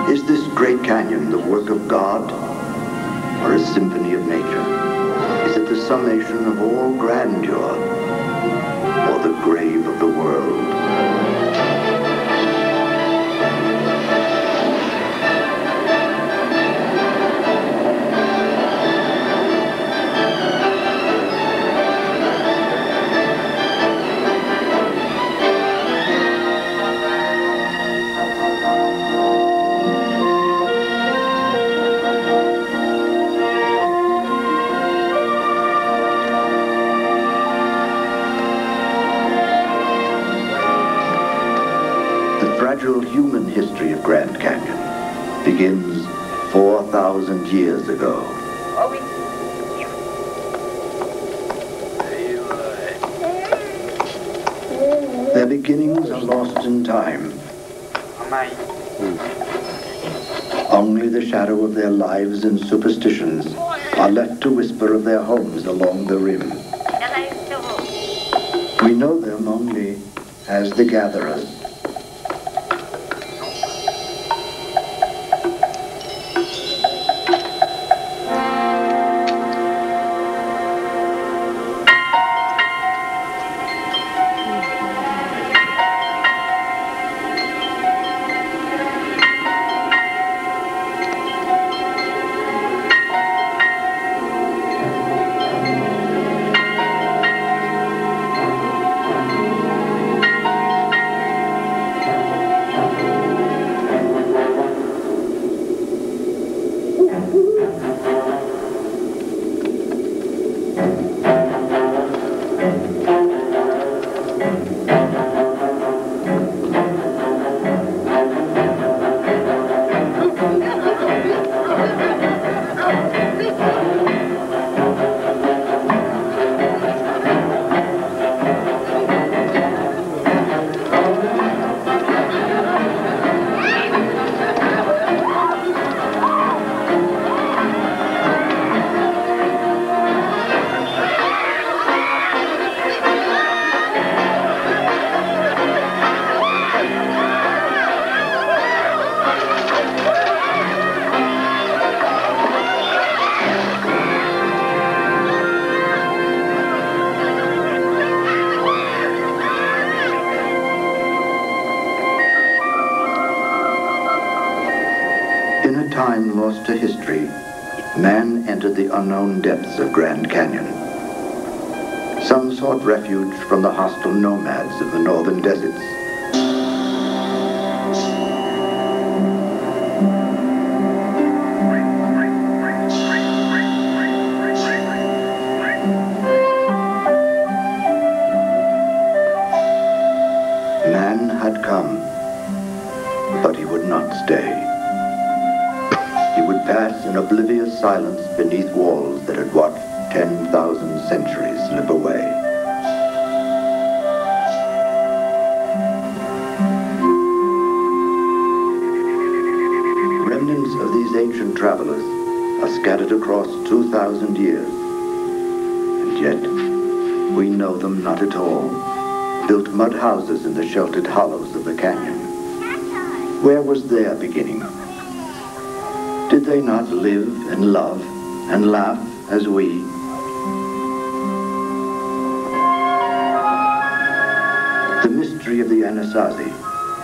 Is this great canyon the work of God or a symphony of nature? Is it the summation of all grandeur or the grave of the world? Human history of Grand Canyon begins 4,000 years ago. Their beginnings are lost in time. Only the shadow of their lives and superstitions are left to whisper of their homes along the rim. We know them only as the gatherers. Time lost to history, man entered the unknown depths of Grand Canyon. Some sought refuge from the hostile nomads of the northern deserts. Man had come, but he would not stay. Pass in oblivious silence beneath walls that had watched 10,000 centuries slip away. Remnants of these ancient travelers are scattered across 2,000 years, and yet we know them not at all. Built mud houses in the sheltered hollows of the canyon. Where was their beginning? Did they not live and love and laugh as we? The mystery of the Anasazi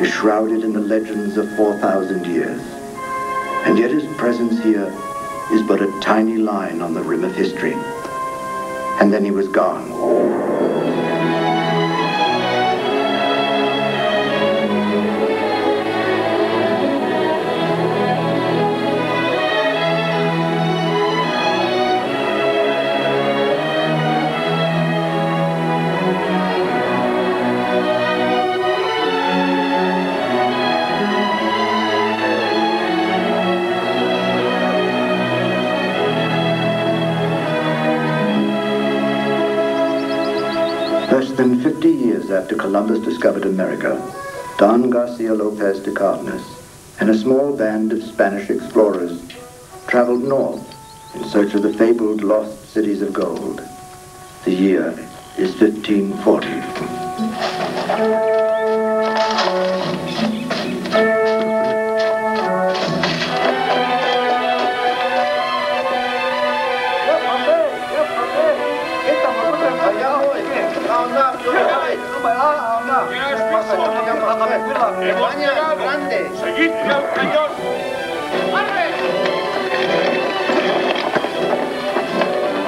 is shrouded in the legends of 4,000 years, and yet his presence here is but a tiny line on the rim of history. And then he was gone. Less than 50 years after Columbus discovered America, Don Garcia Lopez de Cardenas and a small band of Spanish explorers traveled north in search of the fabled lost cities of gold. The year is 1540. ¡Hemos llegado grande! ¡Seguidme al cañón! ¡Arre!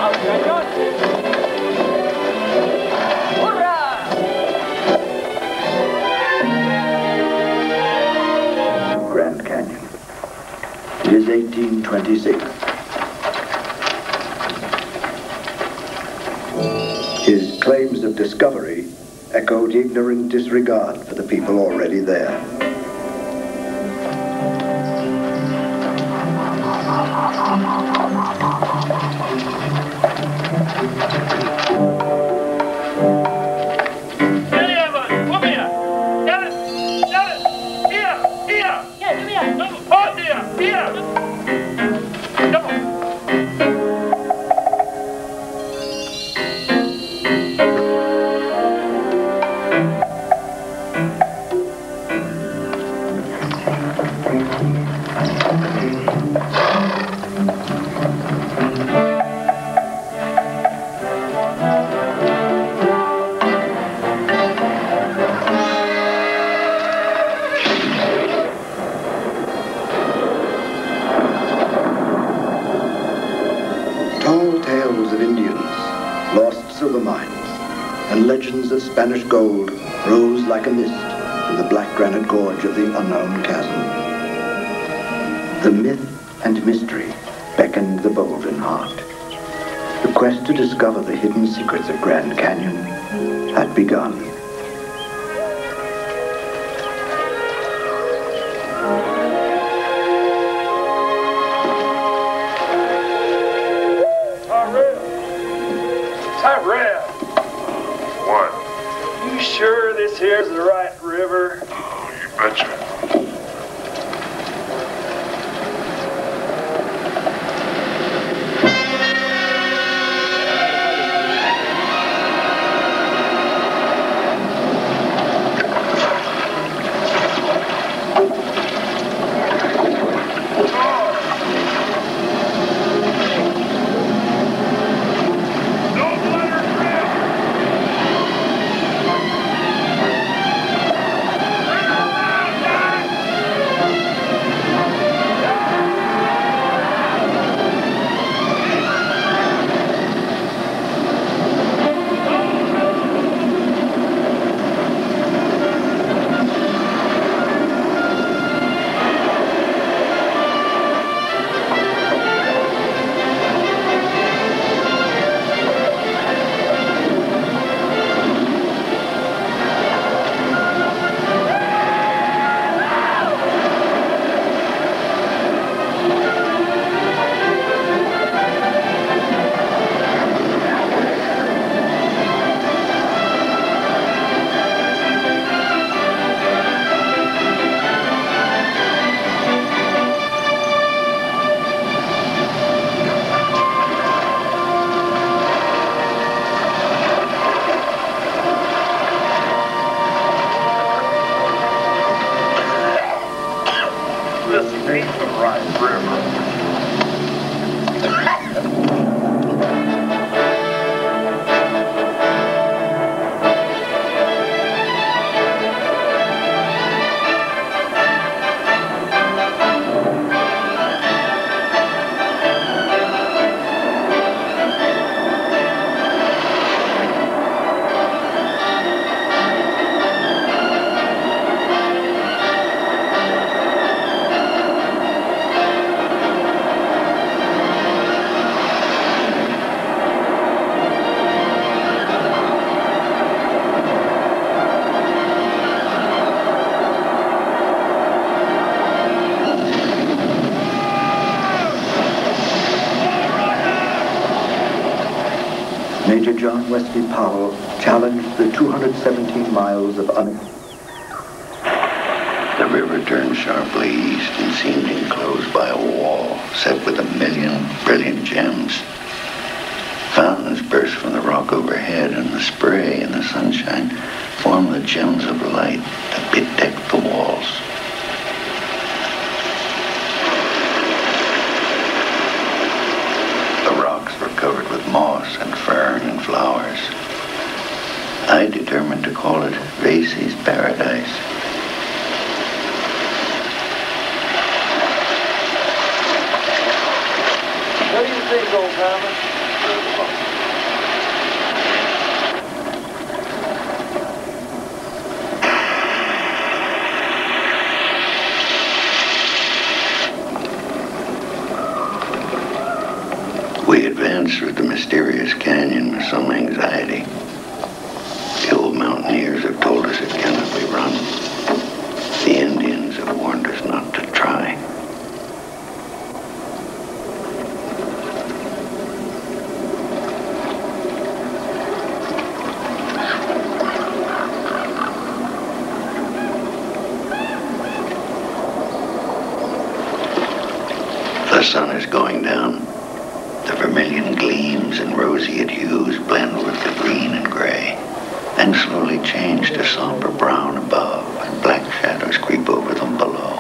¡Al cañón! ¡Hurra! Grand Canyon. It is 1826. His claims of discovery echoed ignorant disregard for the people already there. Legends of Spanish gold rose like a mist in the black granite gorge of the unknown chasm. The myth and mystery beckoned the bold in heart. The quest to discover the hidden secrets of Grand Canyon had begun. Sure this here's the right river? Oh, you betcha. Major John Wesley Powell challenged the 217 miles of The river turned sharply east and seemed enclosed by a wall set with 1,000,000 brilliant gems. Fountains burst from the rock overhead, and the spray in the sunshine formed the gems of light that bedecked the walls. The rocks were covered with moss and fern and flowers. I determined to call it Vasey's Paradise. What do you think, old timer? We advanced through the mysterious canyon with some anxiety. The old mountaineers have told us it cannot be run. The Indians have warned us not to try. The sun is going down. The vermilion gleams and roseate hues blend with the green and gray, then slowly change to somber brown above, and black shadows creep over them below.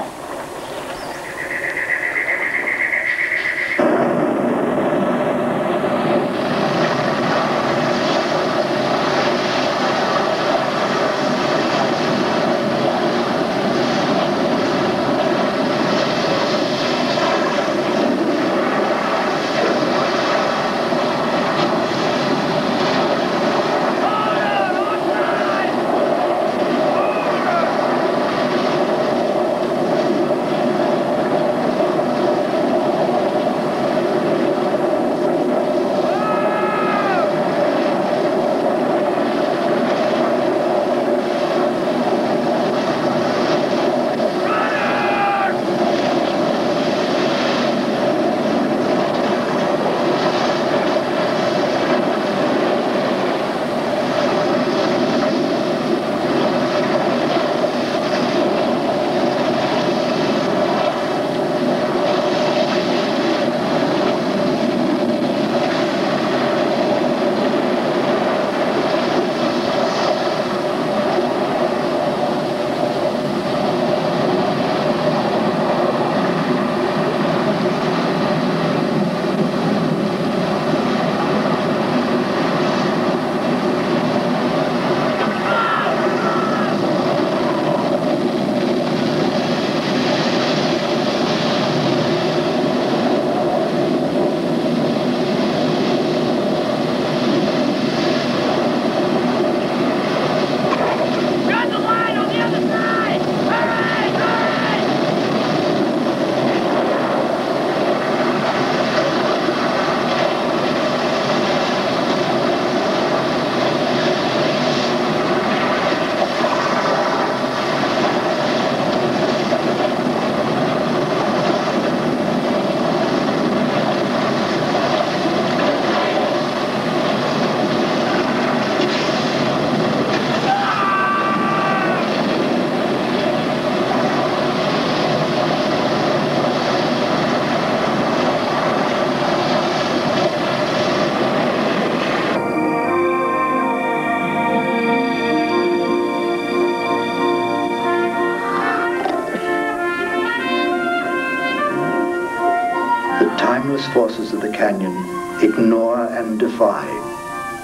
Forces of the canyon ignore and defy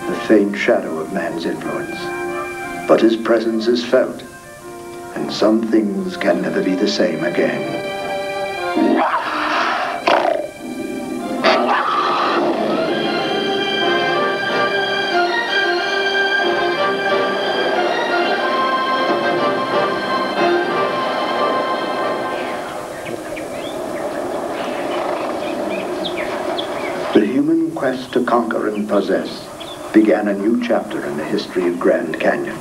the faint shadow of man's influence. But his presence is felt, and some things can never be the same again. The human quest to conquer and possess began a new chapter in the history of Grand Canyon.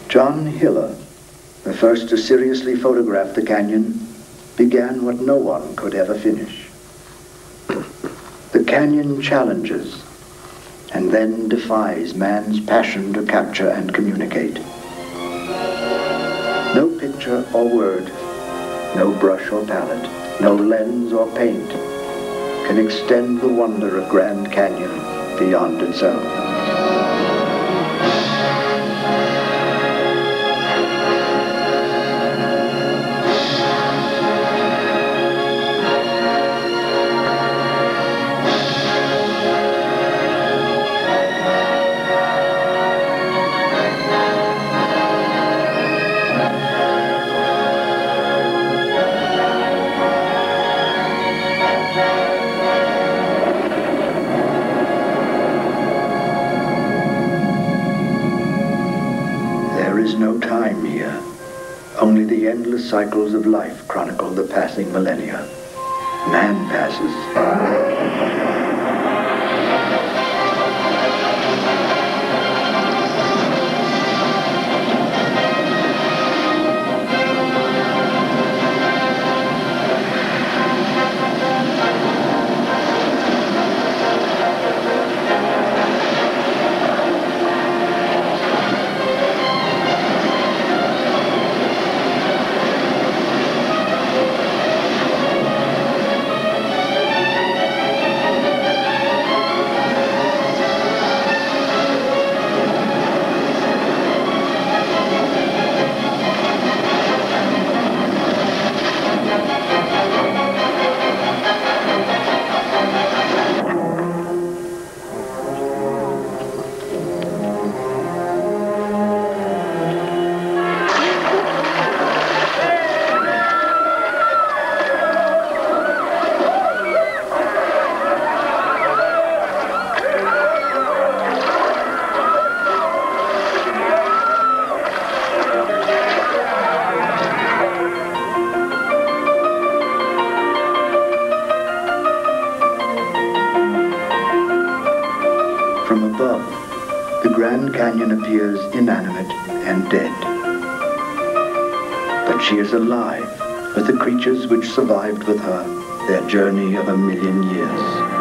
John Hiller, the first to seriously photograph the canyon, began what no one could ever finish. The canyon challenges and then defies man's passion to capture and communicate. No picture or word, no brush or palette, no lens or paint can extend the wonder of Grand Canyon beyond itself. no time here. Only the endless cycles of life chronicle the passing millennia. Man passes. From above, the Grand Canyon appears inanimate and dead. But she is alive with the creatures which survived with her their journey of 1,000,000 years.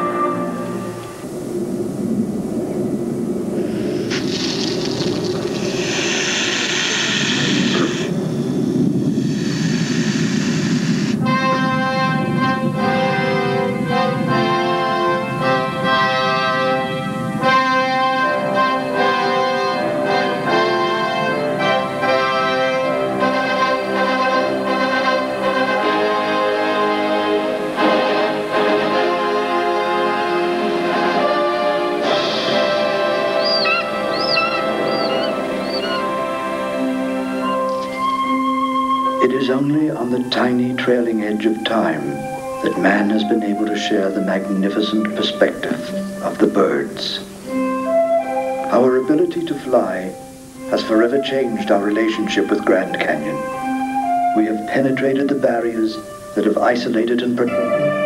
It is only on the tiny trailing edge of time that man has been able to share the magnificent perspective of the birds. Our ability to fly has forever changed our relationship with Grand Canyon. We have penetrated the barriers that have isolated and protected.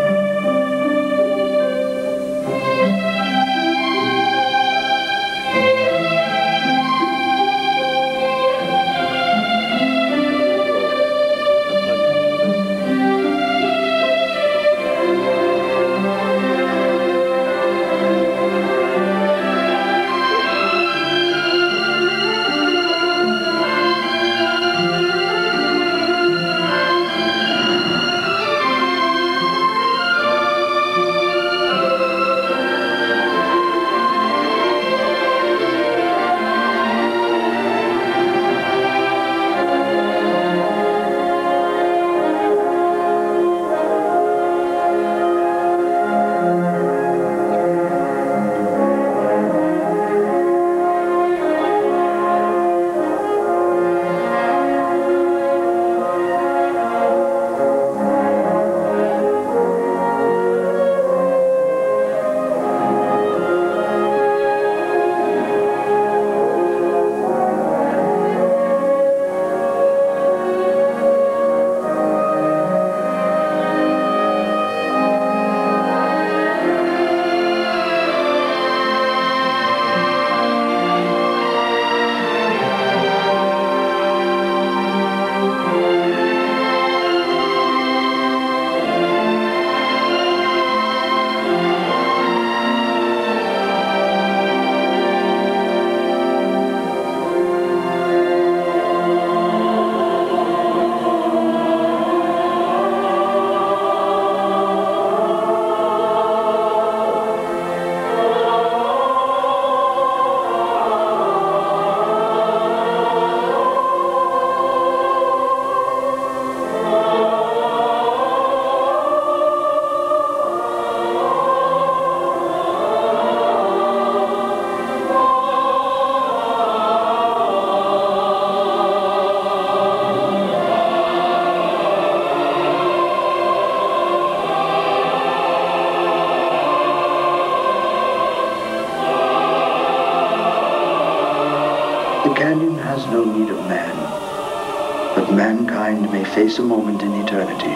man. But mankind may face a moment in eternity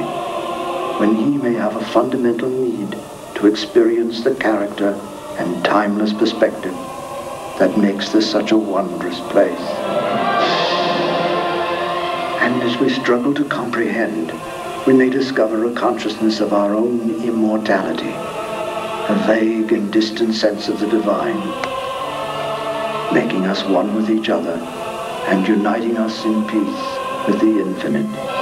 when he may have a fundamental need to experience the character and timeless perspective that makes this such a wondrous place. And as we struggle to comprehend, we may discover a consciousness of our own immortality, a vague and distant sense of the divine, making us one with each other and uniting us in peace with the infinite.